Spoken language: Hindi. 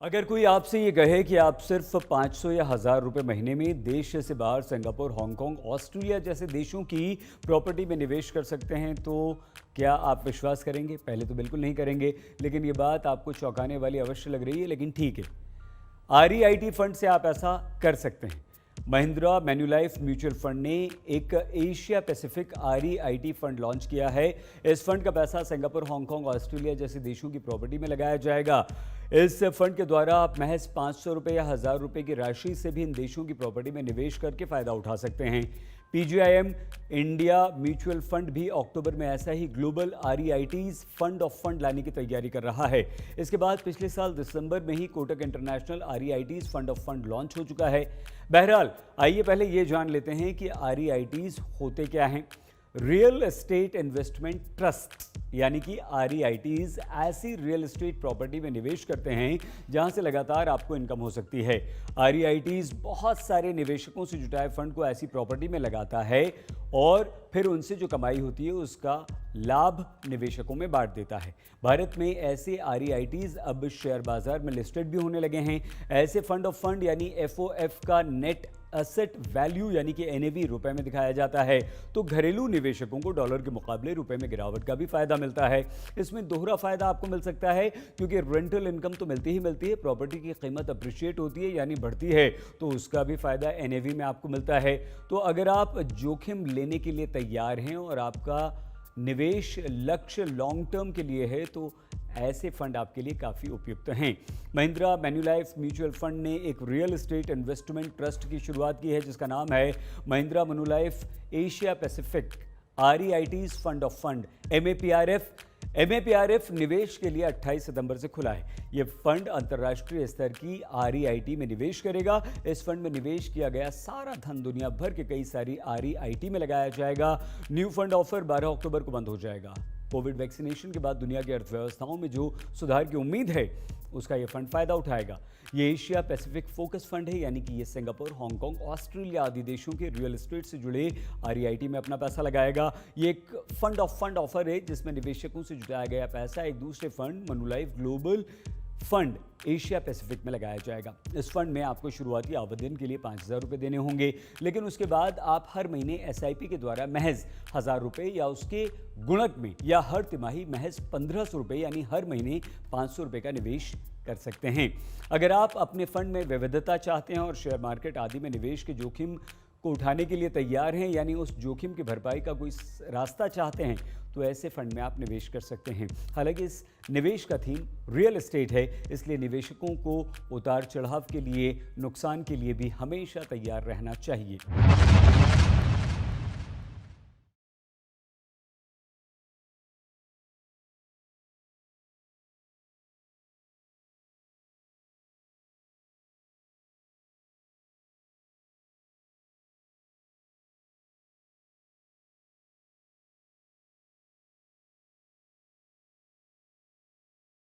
अगर कोई आपसे ये कहे कि आप सिर्फ 500 या 1000 रुपए महीने में देश से बाहर सिंगापुर, हांगकांग, ऑस्ट्रेलिया जैसे देशों की प्रॉपर्टी में निवेश कर सकते हैं, तो क्या आप विश्वास करेंगे? पहले तो बिल्कुल नहीं करेंगे, लेकिन ये बात आपको चौंकाने वाली अवश्य लग रही है, लेकिन ठीक है। आरईआईटी फंड से आप ऐसा कर सकते हैं। महिंद्रा मैन्युलाइफ म्यूचुअल फंड ने एक Asia Pacific REIT fund launch किया है। इस फंड का पैसा सिंगापुर, हांगकांग, ऑस्ट्रेलिया जैसे देशों की प्रॉपर्टी में लगाया जाएगा। इस फंड के द्वारा आप महज 500 रुपये या 1000 रुपये की राशि से भी इन देशों की प्रॉपर्टी में निवेश करके फ़ायदा उठा सकते हैं। पीजीआईएम इंडिया म्यूचुअल फंड भी अक्टूबर में ऐसा ही ग्लोबल आरईआईटीज फंड ऑफ फंड लाने की तैयारी कर रहा है। इसके बाद पिछले साल दिसंबर में ही Kotak international REITs fund of fund launch हो चुका है। बहरहाल, आइए पहले ये जान लेते हैं कि आरईआईटीज होते क्या हैं। रियल एस्टेट इन्वेस्टमेंट ट्रस्ट यानी कि आरईआईटीज ऐसी रियल एस्टेट प्रॉपर्टी में निवेश करते हैं जहां से लगातार आपको इनकम हो सकती है। आरईआईटीज बहुत सारे निवेशकों से जुटाए फंड को ऐसी प्रॉपर्टी में लगाता है और फिर उनसे जो कमाई होती है उसका लाभ निवेशकों में बांट देता है। भारत में ऐसे आरईआईटीज अब शेयर बाजार में लिस्टेड भी होने लगे हैं। ऐसे फंड ऑफ फंड यानी एफओएफ का नेट एसेट वैल्यू यानी कि एनएवी रुपए में दिखाया जाता है, तो घरेलू निवेशकों को डॉलर के मुकाबले रुपए में गिरावट का भी फायदा मिलता है। इसमें दोहरा फायदा आपको मिल सकता है, क्योंकि रेंटल इनकम तो मिलती ही मिलती है, प्रॉपर्टी की कीमत अप्रिशिएट होती है यानी बढ़ती है, तो उसका भी फायदा एनएवी में आपको मिलता है। तो अगर आप जोखिम लेने के लिए तैयार हैं और आपका निवेश लक्ष्य लॉन्ग टर्म के लिए है, तो ऐसे फंड आपके लिए काफ़ी उपयुक्त हैं। महिंद्रा मैन्युलाइफ म्यूचुअल फंड ने एक रियल एस्टेट इन्वेस्टमेंट ट्रस्ट की शुरुआत की है जिसका नाम है Mahindra Manulife Asia Pacific REITs fund of fund MAPRF. MAPRF निवेश के लिए 28 सितंबर से खुला है। यह फंड अंतर्राष्ट्रीय स्तर की आरईआईटी में निवेश करेगा। इस फंड में निवेश किया गया सारा धन दुनिया भर के कई सारी आरईआईटी में लगाया जाएगा। न्यू फंड ऑफर 12 अक्टूबर को बंद हो जाएगा। कोविड वैक्सीनेशन के बाद दुनिया की अर्थव्यवस्थाओं में जो सुधार की उम्मीद है उसका ये फंड फायदा उठाएगा। ये एशिया पैसिफिक फोकस फंड है, यानी कि ये सिंगापुर, हांगकांग, ऑस्ट्रेलिया आदि देशों के रियल एस्टेट से जुड़े आरईआईटी में अपना पैसा लगाएगा। ये एक फंड ऑफ फंड ऑफर है जिसमें निवेशकों से जुटाया गया पैसा एक दूसरे fund Manulife global fund Asia Pacific में लगाया जाएगा। इस फंड में आपको शुरुआती आवेदन के लिए 5000 रुपये देने होंगे, लेकिन उसके बाद आप हर महीने एसआईपी के द्वारा महज 1000 रुपये या उसके गुणक में या हर तिमाही महज 1500 रुपये यानी हर महीने 500 रुपये का निवेश कर सकते हैं। अगर आप अपने फंड में विविधता चाहते हैं और शेयर मार्केट आदि में निवेश के जोखिम को उठाने के लिए तैयार हैं, यानी उस जोखिम की भरपाई का कोई रास्ता चाहते हैं, तो ऐसे फंड में आप निवेश कर सकते हैं। हालांकि इस निवेश का थीम रियल एस्टेट है, इसलिए निवेशकों को उतार चढ़ाव के लिए, नुकसान के लिए भी हमेशा तैयार रहना चाहिए।